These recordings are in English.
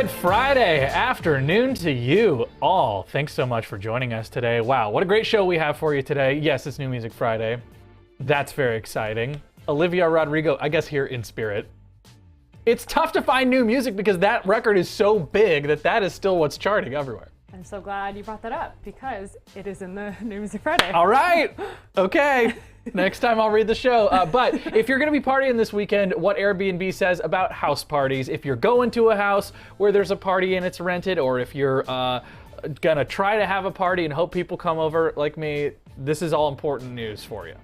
Good Friday afternoon to you all. Thanks so much for joining us today. Wow, what a great show we have for you today. Yes, it's New Music Friday. That's very exciting. Olivia Rodrigo, I guess here in spirit. It's tough to find new music because that record is so big that is still what's charting everywhere. I'm so glad you brought that up because it is in the New Music Friday. All right. Okay. Next time I'll read the show. But if you're going to be partying this weekend, what Airbnb says about house parties, if you're going to a house where there's a party and it's rented, or if you're going to try to have a party and hope people come over like me, this is all important news for you.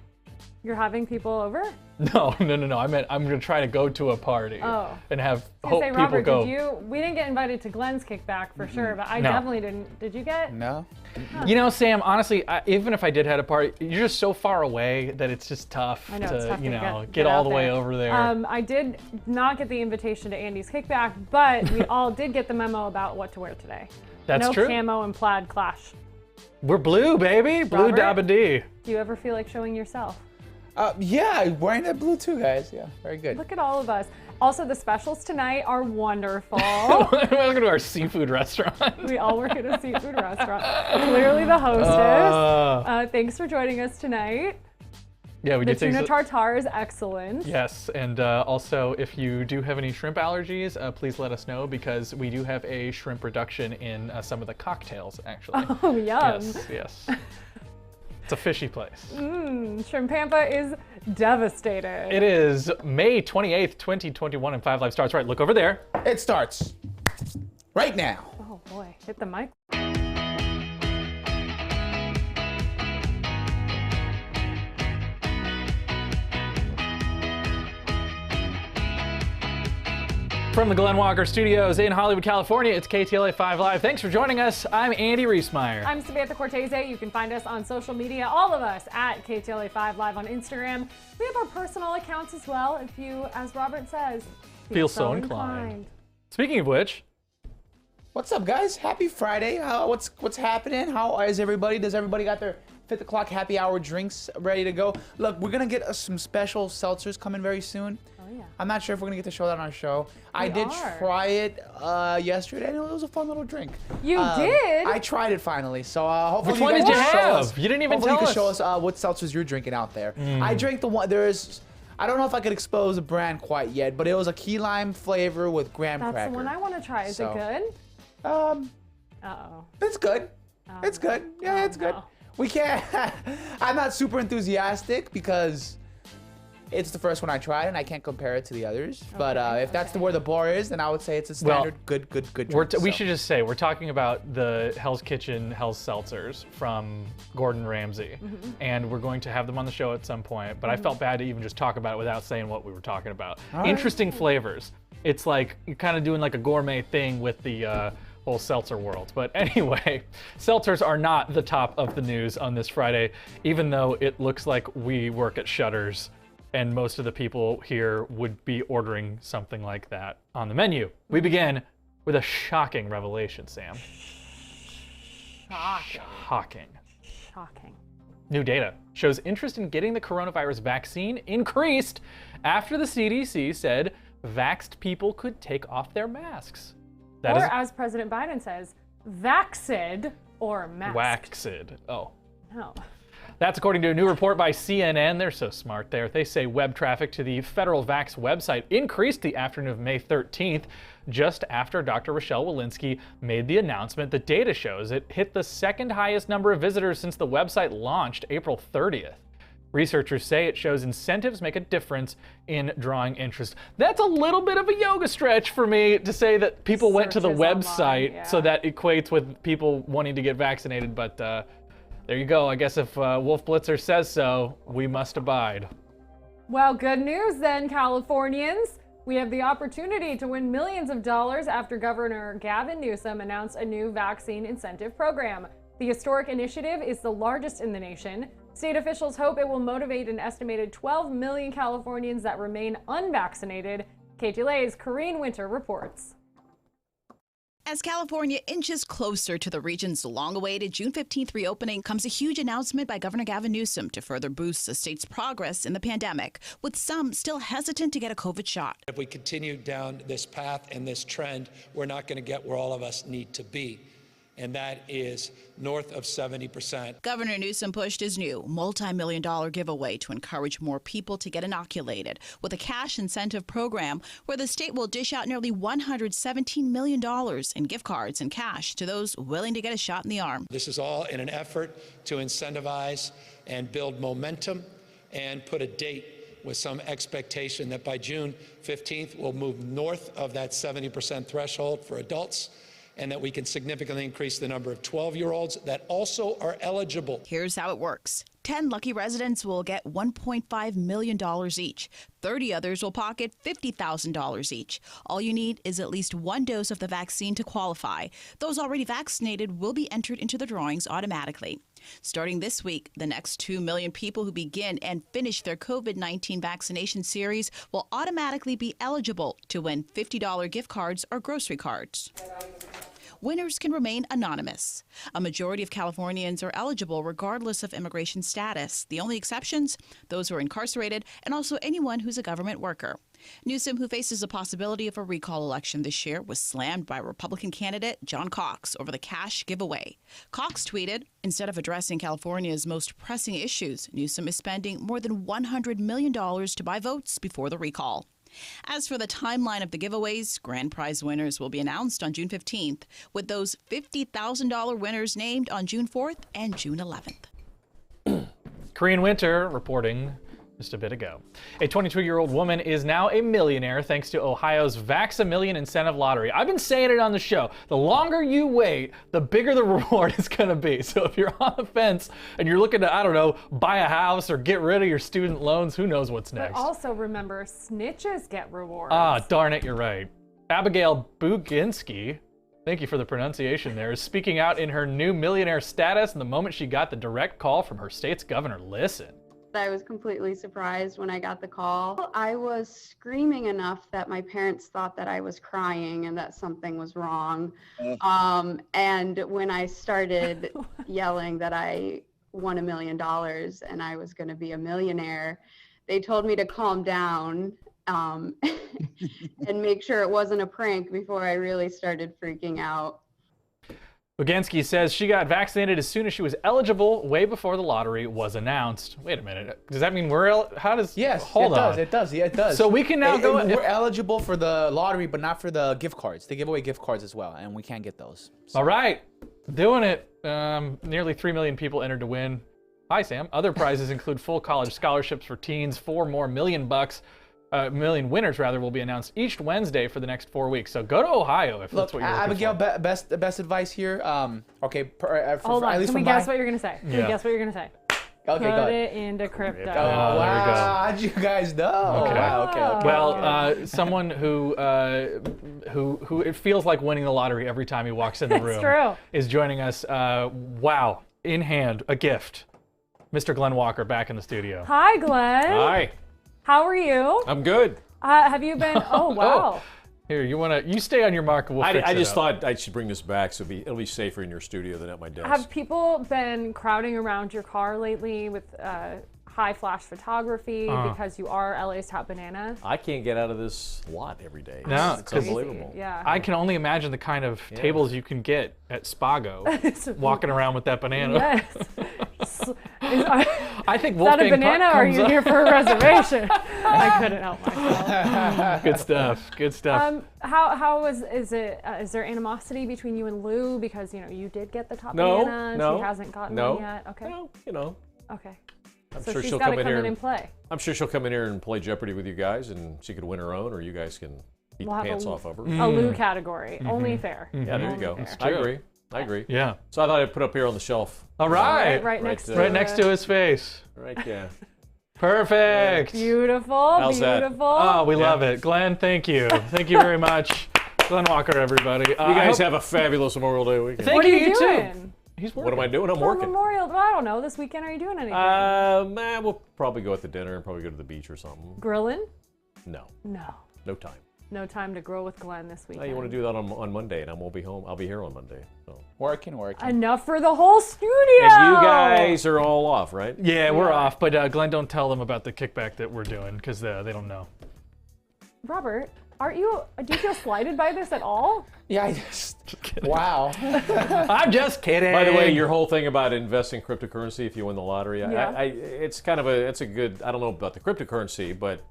You're having people over? No. I meant I'm going to try to go to a party and have hope people Robert, go. We didn't get invited to Glenn's kickback for sure, but I definitely didn't. Did you get? No. Huh. You know, Sam, honestly, even if I did have a party, you're just so far away that it's just tough I know, it's tough to to get all the way over there. I did not get the invitation to Andy's kickback, but we all did get the memo about what to wear today. That's true. No camo and plaid clash. We're blue, baby. Blue dabba dee. Do you ever feel like showing yourself? Yeah, wearing that blue too, guys. Yeah, very good. Look at all of us. Also, the specials tonight are wonderful. Welcome to our seafood restaurant. We all work at a seafood restaurant. Clearly the hostess. Thanks for joining us tonight. Yeah, we The do things. tuna tartare is excellent. Yes, and also if you do have any shrimp allergies, please let us know because we do have a shrimp reduction in some of the cocktails, actually. Oh, yum. Yes. It's a fishy place. Shrimpampa is devastated. It is May 28th, 2021, and 5 Live starts right. Look over there. It starts right now. Oh boy, hit the mic. From the Glenn Walker Studios in Hollywood, California, it's KTLA 5 Live. Thanks for joining us. I'm Andy Reesmeyer. I'm Samantha Cortese. You can find us on social media, all of us, at KTLA 5 Live on Instagram. We have our personal accounts as well, if you, as Robert says, feel so inclined. Speaking of which, what's up, guys? Happy Friday. What's happening? How is everybody? Does everybody got their 5 o'clock happy hour drinks ready to go? Look, we're gonna get some special seltzers coming very soon. Oh yeah. I'm not sure if we're gonna get to show that on our show. I did try it yesterday, and it was a fun little drink. You did? I tried it finally, so hopefully which one did you have? You didn't even tell us. You can show us what seltzers you're drinking out there. I drank the one. I don't know if I could expose the brand quite yet, but it was a key lime flavor with graham cracker. That's the one I want to try. Is it good? Uh-oh. It's good. It's good. Yeah, it's good. No. We can't. I'm not super enthusiastic because it's the first one I tried and I can't compare it to the others. But if that's where the bar is, then I would say it's a standard good drink. We should just say we're talking about the Hell's Kitchen Hell's Seltzers from Gordon Ramsay, and we're going to have them on the show at some point. But I felt bad to even just talk about it without saying what we were talking about. Interesting flavors. It's like you're kind of doing like a gourmet thing with the whole seltzer world. But anyway, seltzers are not the top of the news on this Friday, even though it looks like we work at Shutters and most of the people here would be ordering something like that on the menu. We begin with a shocking revelation, Sam. Shocking. New data shows interest in getting the coronavirus vaccine increased after the CDC said vaxxed people could take off their masks. As President Biden says, vaxxed or masked. Waxed. Oh. No. That's according to a new report by CNN. They're so smart there. They say web traffic to the Federal Vax website increased the afternoon of May 13th, just after Dr. Rochelle Walensky made the announcement. The data shows it hit the second highest number of visitors since the website launched April 30th. Researchers say it shows incentives make a difference in drawing interest. That's a little bit of a yoga stretch for me to say that people went to the website, so that equates with people wanting to get vaccinated, but there you go. I guess if Wolf Blitzer says so, we must abide. Well, good news then, Californians. We have the opportunity to win millions of dollars after Governor Gavin Newsom announced a new vaccine incentive program. The historic initiative is the largest in the nation. State officials hope it will motivate an estimated 12 million Californians that remain unvaccinated. KTLA's Corrine Winter reports. As California inches closer to the region's long-awaited June 15th reopening, comes a huge announcement by Governor Gavin Newsom to further boost the state's progress in the pandemic, with some still hesitant to get a COVID shot. If we continue down this path and this trend, we're not going to get where all of us need to be, and that is north of 70%. Governor Newsom pushed his new multi-million-dollar giveaway to encourage more people to get inoculated with a cash incentive program where the state will dish out nearly $117 million in gift cards and cash to those willing to get a shot in the arm. This is all in an effort to incentivize and build momentum and put a date with some expectation that by June 15th, we'll move north of that 70% threshold for adults, and that we can significantly increase the number of 12-year-olds that also are eligible. Here's how it works. 10 lucky residents will get $1.5 million each. 30 others will pocket $50,000 each. All you need is at least one dose of the vaccine to qualify. Those already vaccinated will be entered into the drawings automatically. Starting this week, the next 2 million people who begin and finish their COVID-19 vaccination series will automatically be eligible to win $50 gift cards or grocery cards. Winners can remain anonymous. A majority of Californians are eligible regardless of immigration status. The only exceptions, those who are incarcerated and also anyone who's a government worker. Newsom, who faces the possibility of a recall election this year, was slammed by Republican candidate John Cox over the cash giveaway. Cox tweeted, "Instead of addressing California's most pressing issues, Newsom is spending more than $100 million to buy votes before the recall." As for the timeline of the giveaways, grand prize winners will be announced on June 15th, with those $50,000 winners named on June 4th and June 11th. Korean Winter reporting just a bit ago. A 22-year-old woman is now a millionaire thanks to Ohio's Vax-A-Million incentive lottery. I've been saying it on the show. The longer you wait, the bigger the reward is going to be. So if you're on the fence and you're looking to, I don't know, buy a house or get rid of your student loans, who knows what's next. But also remember, snitches get rewards. Ah, darn it, you're right. Abigail Buginski, thank you for the pronunciation there, is speaking out in her new millionaire status in the moment she got the direct call from her state's governor. Listen. I was completely surprised when I got the call. I was screaming enough that my parents thought that I was crying and that something was wrong. And when I started yelling that I won $1 million and I was going to be a millionaire, they told me to calm down and make sure it wasn't a prank before I really started freaking out. Buginski says she got vaccinated as soon as she was eligible, way before the lottery was announced. Wait a minute. Does that mean how does... Yes, hold on. It does. Yeah, it does. So we can now go... We're eligible for the lottery, but not for the gift cards. They give away gift cards as well, and we can't get those. So. All right. Doing it. Nearly 3 million people entered to win. Hi, Sam. Other prizes include full college scholarships for teens, $4 more million winners rather will be announced each Wednesday for the next 4 weeks. So go to Ohio if that's what you're looking Abigail, for. best advice here. Okay, Hold on. Can we guess what you're gonna say? Can Yeah. we guess what you're gonna say? Okay, go Put ahead. it into crypto. There we go. Wow, how'd you guys know? Okay. Wow, okay. Well, someone who it feels like winning the lottery every time he walks in the room true. is joining us. Wow, in hand, a gift. Mr. Glenn Walker back in the studio. Hi, Glenn. Hi, How are you? I'm good. Have you been? Oh, wow. Here, you stay on your mark. We'll fix I it just up. thought I should bring this back so it'll be safer in your studio than at my desk. Have people been crowding around your car lately with high flash photography because you are LA's top banana? I can't get out of this lot every day. No, it's 'cause- unbelievable. Yeah. I can only imagine the kind of tables you can get at Spago, walking around with that banana. Yes. I think Is that a Wolfgang banana or are comes you up. here for a reservation? I couldn't help myself. Good stuff. Good stuff. How is it? Is there animosity between you and Lou because you did get the top No, banana and no, she hasn't gotten no. one yet? Okay. Well, Okay. I'm So sure she's she'll got to come in come here. in and play. I'm sure she'll come in here and play Jeopardy with you guys, and she could win her own, or you guys can beat We'll the have pants a- off of her. A Lou category. Only fair. Yeah, there you Only go. fair. I agree. I agree. Yeah. So I thought I'd put up here on the shelf. All right. Right next to Right next to his face. Right, yeah. Perfect. Beautiful. How's that? Beautiful. Oh, we Yeah. love it. Glenn, thank you. Thank you very much. Glenn Walker, everybody. You guys have a fabulous Memorial Day weekend. Thank What are you, you too. doing? He's working. What am I doing? I'm For working. Memorial. Well, I don't know. This weekend, are you doing anything? We'll probably go out to dinner and probably go to the beach or something. Grilling? No, No. no time. No time to grow with Glenn this Oh, weekend. you want to do that on Monday, and I won't be home. I'll be here on Monday. So. Working. Enough for the whole studio. And you guys are all off, right? Yeah, we're off, but Glenn, don't tell them about the kickback that we're doing because they don't know. Robert, do you feel slighted by this at all? Yeah, I just. Wow. I'm just kidding. By the way, your whole thing about investing cryptocurrency if you win the lottery, Yeah. it's kind of it's a good. I don't know about the cryptocurrency, but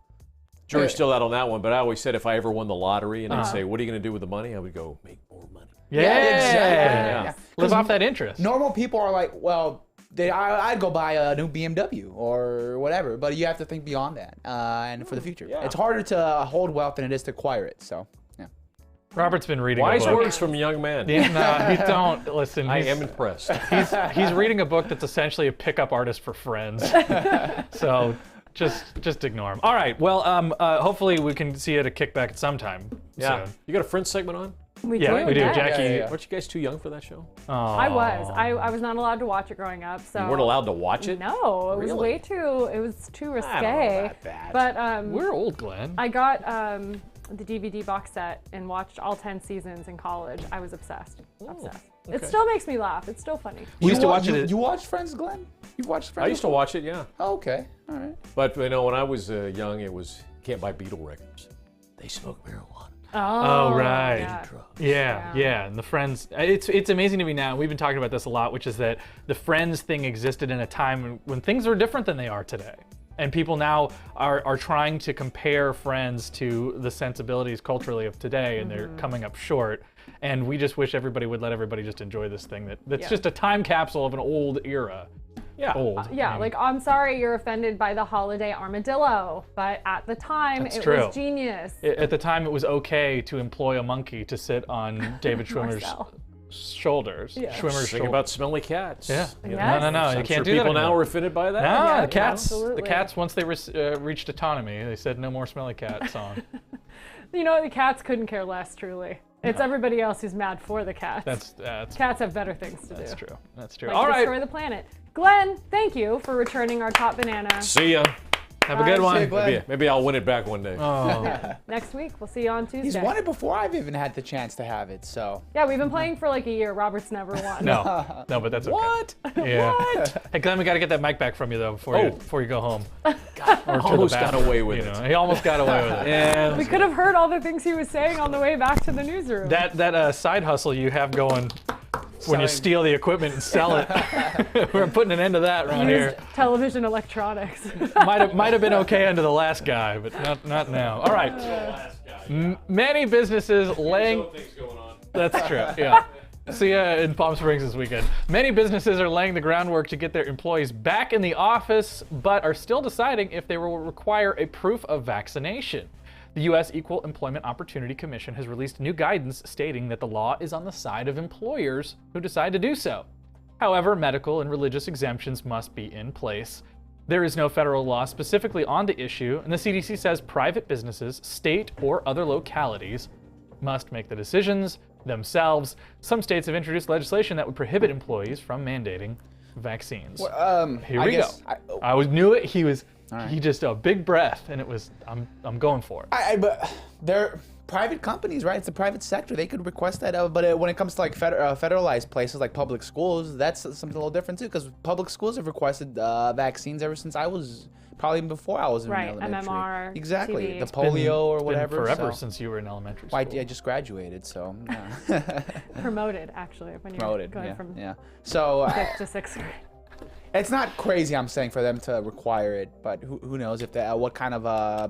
jury's still out on that one. But I always said if I ever won the lottery and they'd say, "What are you going to do with the money?" I would go make more money. yeah, exactly. Yeah. Live off that interest. Normal people are like, well, I'd go buy a new BMW or whatever, but you have to think beyond that and for the future. Yeah. It's harder to hold wealth than it is to acquire it. So, yeah. Robert's been reading Wise a book. words from a young man. Yeah, no, you don't listen. I am impressed. He's reading a book that's essentially a pickup artist for friends. So just ignore him. All right. Well, hopefully we can see you at a kickback at some time. Yeah. soon. You got a Friends segment on? We Yeah, we do. yes. Jackie. Yeah. Aren't you guys too young for that show? I was. I was not allowed to watch it growing up. So You weren't allowed to watch it? No, it was Really? way too. It was too risque. I don't know about that. But We're old, Glenn. I got the DVD box set and watched all 10 seasons in college. I was obsessed. Obsessed. It okay. still makes me laugh. It's still funny. We used to watch you, it. You watched Friends, Glenn? You've watched Friends? I used to watch it, yeah. Oh, okay. All right. But when I was young, it was can't buy Beatle records. They smoke marijuana. Oh, right. Yeah. Yeah. And the Friends, it's amazing to me now. We've been talking about this a lot, which is that the Friends thing existed in a time when things were different than they are today. And people now are trying to compare Friends to the sensibilities culturally of today, and they're coming up short. And we just wish everybody would let everybody just enjoy this thing that's Yeah. just a time capsule of an old era. Yeah. Old. Yeah, I mean, like I'm sorry you're offended by the holiday armadillo, but at the time That's it true. was genius. At the time, it was okay to employ a monkey to sit on David Schwimmer's Marcel. shoulders. Yeah. Schwimmer's Think about smelly cats. Yeah. You know? Yes. No, you I'm can't sure do that people now anymore. are offended by that. No, Yeah, the cats. absolutely. The cats. Once they reached autonomy, they said no more smelly cat song. You know, the cats couldn't care less, truly. It's everybody else who's mad for the cats. That's Cats have better things to do. that's true. That's true. Like All right. destroy the planet. Glenn, thank you for returning our top banana. See ya. Have a good one. See you, Glenn. Maybe I'll win it back one day. Oh. Next week, we'll see you on Tuesday. He's won it before I've even had the chance to have it, so. Yeah, we've been playing for like a year. Robert's never won. No, but that's okay. What? Yeah. Hey, Glenn, we got to get that mic back from you though before you go home. Or to the Almost got bathroom, away with you it. know. He almost got away with it. Yeah. We could have heard all the things he was saying on the way back to the newsroom. That side hustle you have going when you Selling- steal the equipment and sell it. We're putting an end to that around Used here. television electronics. Might have been okay under the last guy, but not now. All right. Many businesses laying. That's true. Yeah. See ya in Palm Springs this weekend. Many businesses are laying the groundwork to get their employees back in the office, but are still deciding if they will require a proof of vaccination. The U.S. Equal Employment Opportunity Commission has released new guidance stating that the law is on the side of employers who decide to do so. However, medical and religious exemptions must be in place. There is no federal law specifically on the issue, and the CDC says private businesses, state or other localities, must make the decisions themselves. Some states have introduced legislation that would prohibit employees from mandating vaccines. Here we go. I knew it. He just a big breath, and it was. I'm going for it. But they're private companies, right? It's the private sector. They could request that. But when it comes to like federalized places like public schools, that's something a little different too. Because public schools have requested vaccines ever since I was probably even before I was in Right, elementary. MMR, Exactly, TB. the It's polio or It's been whatever. forever so. since you were in elementary Well, school. I just graduated, so yeah. Promoted, actually, when you're promoted. going Yeah, from yeah. So 5th to 6th grade. it's not crazy, I'm saying, for them to require it, but who knows if what kind of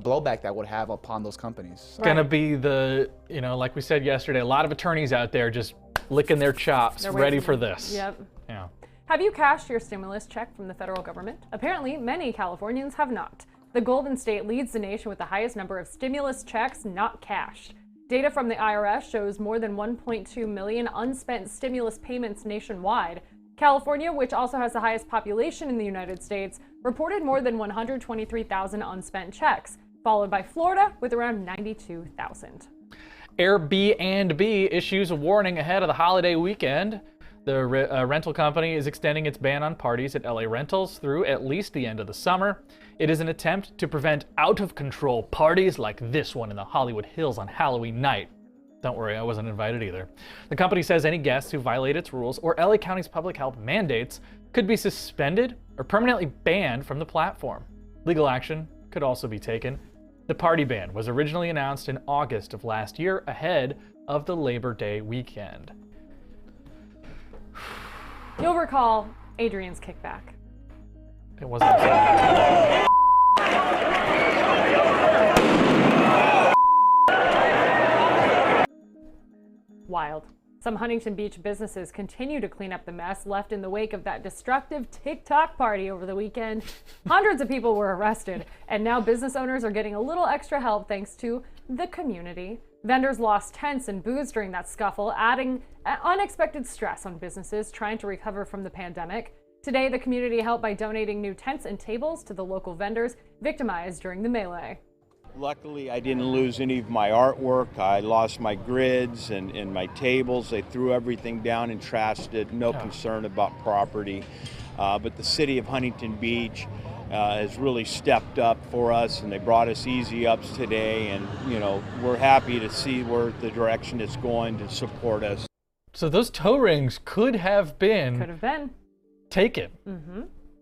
blowback that would have upon those companies. It's gonna be like we said yesterday, a lot of attorneys out there just licking their chops, They're ready waiting. for this. Yep. Yeah. Have you cashed your stimulus check from the federal government? Apparently, many Californians have not. The Golden State leads the nation with the highest number of stimulus checks not cashed. Data from the IRS shows more than 1.2 million unspent stimulus payments nationwide. California, which also has the highest population in the United States, reported more than 123,000 unspent checks, followed by Florida with around 92,000. Airbnb issues a warning ahead of the holiday weekend. The rental company is extending its ban on parties at LA Rentals through at least the end of the summer. It is an attempt to prevent out-of-control parties like this one in the Hollywood Hills on Halloween night. Don't worry, I wasn't invited either. The company says any guests who violate its rules or LA County's public health mandates could be suspended or permanently banned from the platform. Legal action could also be taken. The party ban was originally announced in August of last year, ahead of the Labor Day weekend. You'll recall Adrian's kickback. It wasn't. Wild. Some Huntington Beach businesses continue to clean up the mess left in the wake of that destructive TikTok party over the weekend. Hundreds of people were arrested, and now business owners are getting a little extra help thanks to the community. Vendors lost tents and booths during that scuffle, adding unexpected stress on businesses trying to recover from the pandemic. Today, the community helped by donating new tents and tables to the local vendors victimized during the melee. Luckily, I didn't lose any of my artwork. I lost my grids and my tables. They threw everything down and trashed it. No concern about property. But the city of Huntington Beach has really stepped up for us, and they brought us easy ups today. And, you know, we're happy to see where the direction it's going to support us. So those toe rings could have been taken.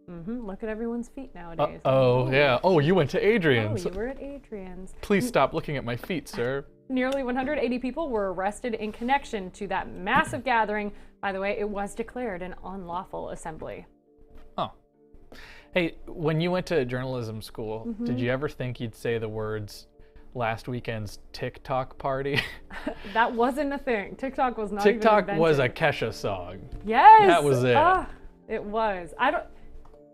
Look at everyone's feet nowadays. Oh, yeah. Oh, you went to Adrian's. Oh, you were at Adrian's. Please stop looking at my feet, sir. Nearly 180 people were arrested in connection to that massive gathering. By the way, it was declared an unlawful assembly. Oh. Hey, when you went to journalism school, did you ever think you'd say the words last weekend's TikTok party? That wasn't a thing. TikTok was not TikTok even was a invented. Kesha song. Yes. That was it. It was.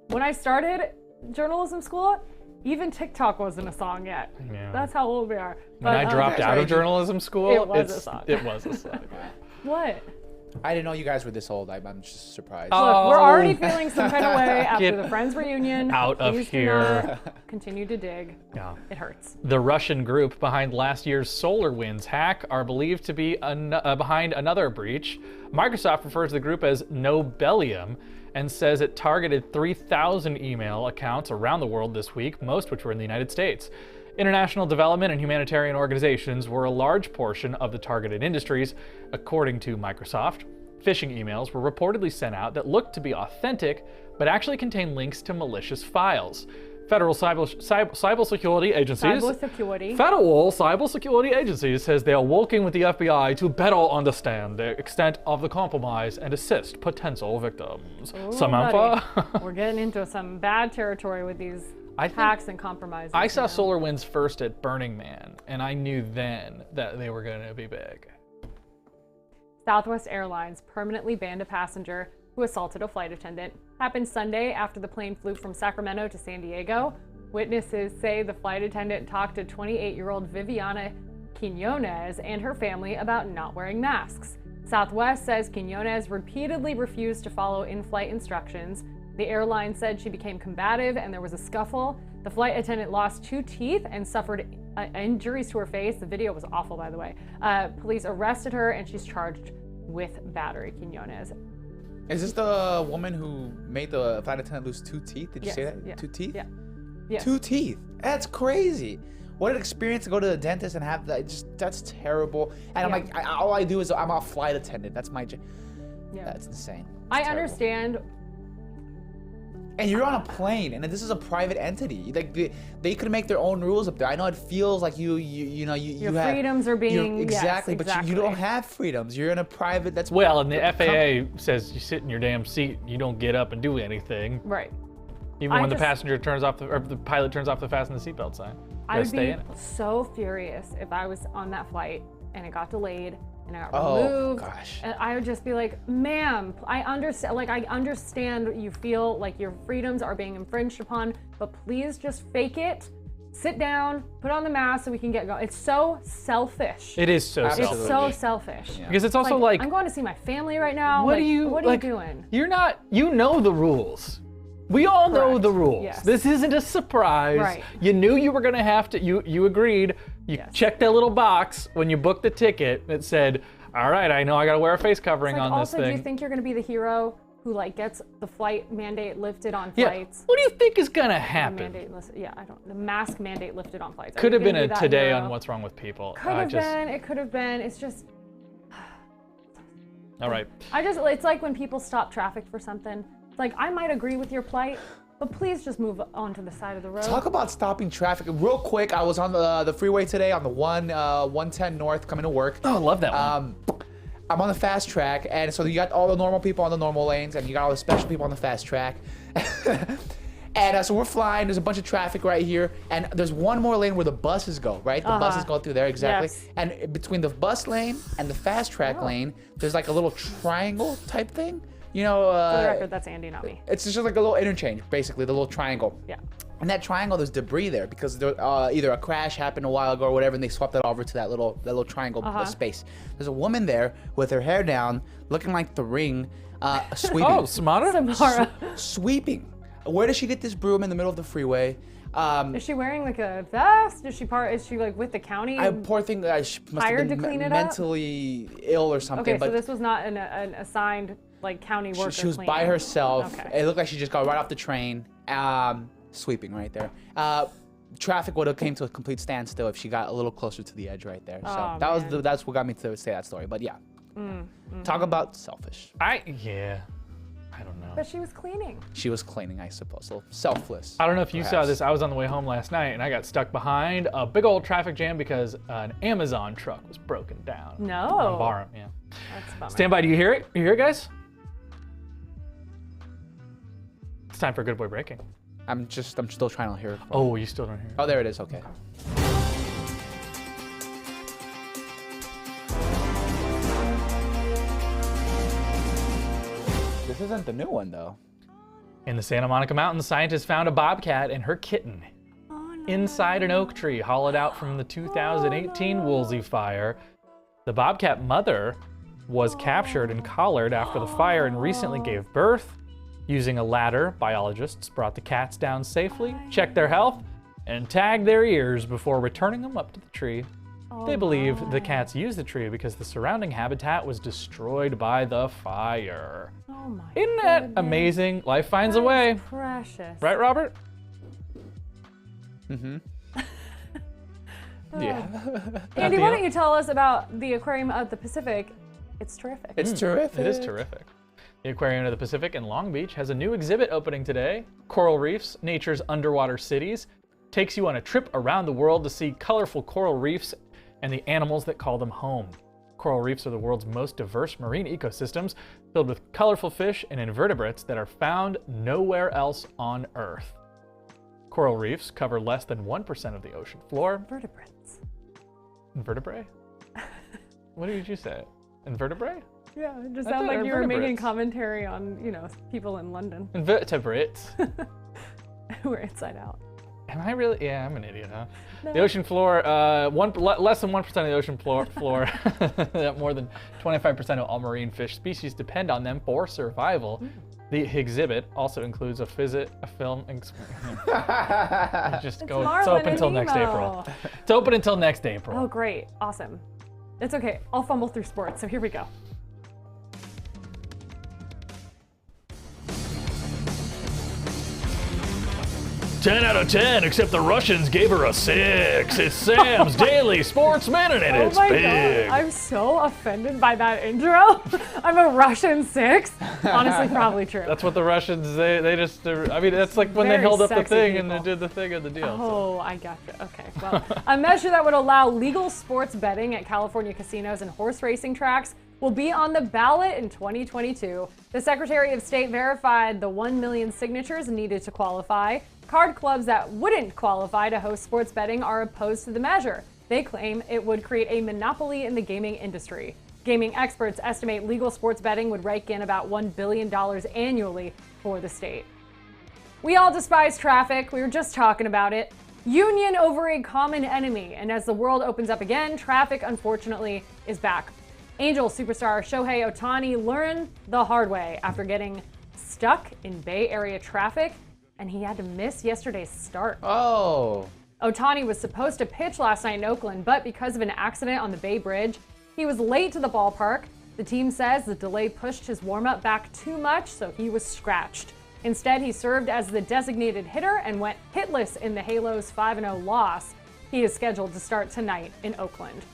When I started journalism school, even TikTok wasn't a song yet. Yeah. That's how old we are. When I dropped out of journalism school, it was a song. It was a song. What? I didn't know you guys were this old. I'm just surprised. Look, we're already feeling some kind of way after the Friends reunion. Out of Please do here. not continue to dig. Yeah. It hurts. The Russian group behind last year's SolarWinds hack are believed to be behind another breach. Microsoft refers to the group as Nobelium and says it targeted 3,000 email accounts around the world this week, most which were in the United States. International development and humanitarian organizations were a large portion of the targeted industries, according to Microsoft. Phishing emails were reportedly sent out that looked to be authentic, but actually contained links to malicious files. Federal cybersecurity agencies. Federal cybersecurity agencies says they are working with the FBI to better understand the extent of the compromise and assist potential victims. Ooh, Samantha? We're getting into some bad territory with these hacks and compromises. I saw SolarWinds first at Burning Man, and I knew then that they were going to be big. Southwest Airlines permanently banned a passenger who assaulted a flight attendant. Happened Sunday after the plane flew from Sacramento to San Diego. Witnesses say the flight attendant talked to 28-year-old Viviana Quinones and her family about not wearing masks. Southwest says Quinones repeatedly refused to follow in-flight instructions. The airline said she became combative and there was a scuffle. The flight attendant lost 2 teeth and suffered injuries to her face. The video was awful, by the way. Police arrested her and she's charged with battery. Quinones. Is this the woman who made the flight attendant lose 2 teeth? Did you say that? Yeah. 2 teeth? Yeah. 2 teeth. That's crazy. What an experience to go to the dentist and have that. That's terrible. And I'm like, all I do is I'm a flight attendant. That's my job. Yeah. That's insane. I understand. And you're on a plane, and this is a private entity. Like they could make their own rules up there. I know it feels like you Your have freedoms are being exactly, yes, but you don't have freedoms. You're in a private. That's well, and the FAA says you sit in your damn seat. You don't get up and do anything. Right. Even when the passenger turns off or the pilot turns off the fasten the seatbelt sign. I would stay be in it. so furious if I was on that flight and it got delayed and I got removed. Gosh. And I would just be like, ma'am, I understand you feel like your freedoms are being infringed upon, but please just fake it. Sit down, put on the mask so we can get going. It's so selfish. It is so selfish. It's so selfish. Yeah. Because it's also like I'm going to see my family right now. what like, are you what are you doing? You're not, you know the rules. We all know Correct. the rules. Yes. This isn't a surprise. Right. You knew you were gonna have to, you agreed. You checked that little box when you booked the ticket that said, All right, I know I got to wear a face covering Like, on this also, thing. do you think you're going to be the hero who like gets the flight mandate lifted on Yeah. flights? What do you think is going to The happen? mandate the mask mandate lifted on flights. Are Could you have been gonna a be that Today hero? on What's Wrong with People. Could have been. It could have been. It's just. All right. It's like when people stop traffic for something. It's like, I might agree with your plight, but please just move on to the side of the road. Talk about stopping traffic. Real quick, I was on the freeway today on the 110 North coming to work. Oh, I love that one. I'm on the fast track, and so you got all the normal people on the normal lanes, and you got all the special people on the fast track. And so we're flying. There's a bunch of traffic right here, and there's one more lane where the buses go, right? The buses go through there, exactly. Yes. And between the bus lane and the fast track lane, there's like a little triangle type thing. You know, For the record, that's Andy, not me. it's just like a little interchange, basically, the little triangle. Yeah. And that triangle, there's debris there because there, either a crash happened a while ago or whatever, and they swapped it over to that little triangle space. There's a woman there with her hair down, looking like the Ring, sweeping. Oh, Samara? Samara. Sweeping. Where does she get this broom in the middle of the freeway? Is she wearing like a vest? Is she like with the county? Poor thing, she must Hired have to been clean it up? mentally ill or something. Okay, but so this was not an assigned like county worker. she was by cleaner. herself. Okay. It looked like she just got right off the train. Sweeping right there. Traffic would have came to a complete standstill if she got a little closer to the edge right there. So Oh, that's what got me to say that story. But yeah, talk about selfish. I don't know. But she was cleaning. She was cleaning, I suppose. A little selfless. I don't know if you saw perhaps. this. I was on the way home last night and I got stuck behind a big old traffic jam because an Amazon truck was broken down. No. On Barham, yeah. That's a bummer. Stand by. Do you hear it? You hear it, guys? It's time for Good Boy Breaking. I'm still trying to hear it. Oh, you still don't hear it? Oh, there it is. Okay. This isn't the new one though. In the Santa Monica Mountains, scientists found a bobcat and her kitten inside an oak tree hollowed out from the 2018 Woolsey fire. The bobcat mother was captured and collared after the fire and recently gave birth. Using a ladder, biologists brought the cats down safely, checked their health, and tagged their ears before returning them up to the tree. They believe the cats used the tree because the surrounding habitat was destroyed by the fire. Oh my. Isn't that amazing? Life finds a way. Precious. Right, Robert? Yeah. Andy, why don't you tell us about the Aquarium of the Pacific? It's terrific. It's terrific. It is terrific. The Aquarium of the Pacific in Long Beach has a new exhibit opening today. Coral Reefs, Nature's Underwater Cities, takes you on a trip around the world to see colorful coral reefs and the animals that call them home. Coral reefs are the world's most diverse marine ecosystems, filled with colorful fish and invertebrates that are found nowhere else on Earth. Coral reefs cover less than 1% of the ocean floor. Vertebrates. Invertebrate? What did you say? Invertebrate? Yeah, it just I sounded thought like you were making invertebrates. commentary on, people in London Invertebrates. who are inside out. Am I really? Yeah, I'm an idiot, huh? No. The ocean floor, less than 1% of the ocean floor, more than 25% of all marine fish species depend on them for survival. The exhibit also includes a film. It's Marlin open and until next Nemo. April. It's open until next April. Oh, great. Awesome. It's okay. I'll fumble through sports, so here we go. Ten out of 10, except the Russians gave her a 6. It's Sam's Daily Sports Minute, and it's oh my big. God, I'm so offended by that intro. I'm a Russian 6. Honestly, probably true. That's what the Russians, they just, I mean, that's like when they Very held up the sexy thing and they people. did the thing of the deal. Oh, I gotcha. Okay. Well, a measure that would allow legal sports betting at California casinos and horse racing tracks will be on the ballot in 2022. The Secretary of State verified the 1 million signatures needed to qualify. Card clubs that wouldn't qualify to host sports betting are opposed to the measure. They claim it would create a monopoly in the gaming industry. Gaming experts estimate legal sports betting would rake in about $1 billion annually for the state. We all despise traffic. We were just talking about it. Union over a common enemy. And as the world opens up again, traffic, unfortunately, is back. Angels superstar Shohei Ohtani learned the hard way after getting stuck in Bay Area traffic, and he had to miss yesterday's start. Oh. Ohtani was supposed to pitch last night in Oakland, but because of an accident on the Bay Bridge, he He was late to the ballpark. The team says the delay pushed his warm-up back too much, so he was scratched. Instead, he served as the designated hitter and went hitless in the Halos' 5-0 loss. He is scheduled to start tonight in Oakland.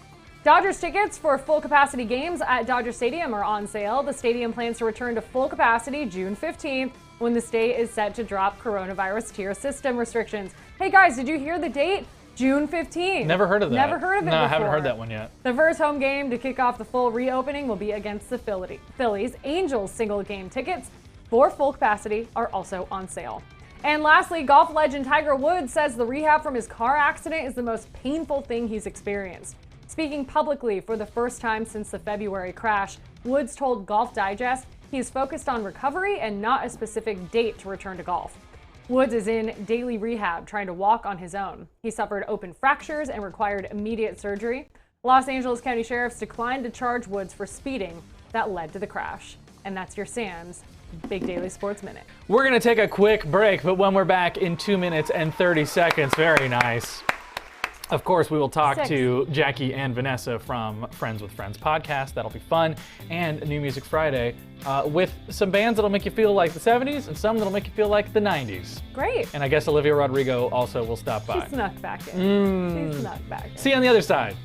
Dodgers tickets for full-capacity games at Dodger Stadium are on sale. The stadium plans to return to full capacity June 15th, when the state is set to drop coronavirus tier system restrictions. Hey guys, did you hear the date? June 15th. Never heard of that. Never heard of it No, before. I haven't heard that one yet. The first home game to kick off the full reopening will be against the Phillies. Angels single game tickets for full capacity are also on sale. And lastly, golf legend Tiger Woods says the rehab from his car accident is the most painful thing he's experienced. Speaking publicly for the first time since the February crash, Woods told Golf Digest he is focused on recovery and not a specific date to return to golf. Woods is in daily rehab, trying to walk on his own. He suffered open fractures and required immediate surgery. Los Angeles County Sheriffs declined to charge Woods for speeding that led to the crash. And that's your Sam's Big Daily Sports Minute. We're going to take a quick break, but when we're back in 2 minutes and 30 seconds, very nice. Of course, we will talk to Jackie and Vanessa from Friends with Friends podcast. That'll be fun. And New Music Friday with some bands that'll make you feel like the 70s and some that'll make you feel like the 90s. Great. And I guess Olivia Rodrigo also will stop by. She snuck back in. She snuck back in. See you on the other side.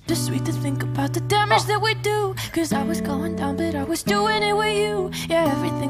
Just sweet to think about the damage that we do. Cause I was going down, but I was doing it with you. Yeah, everything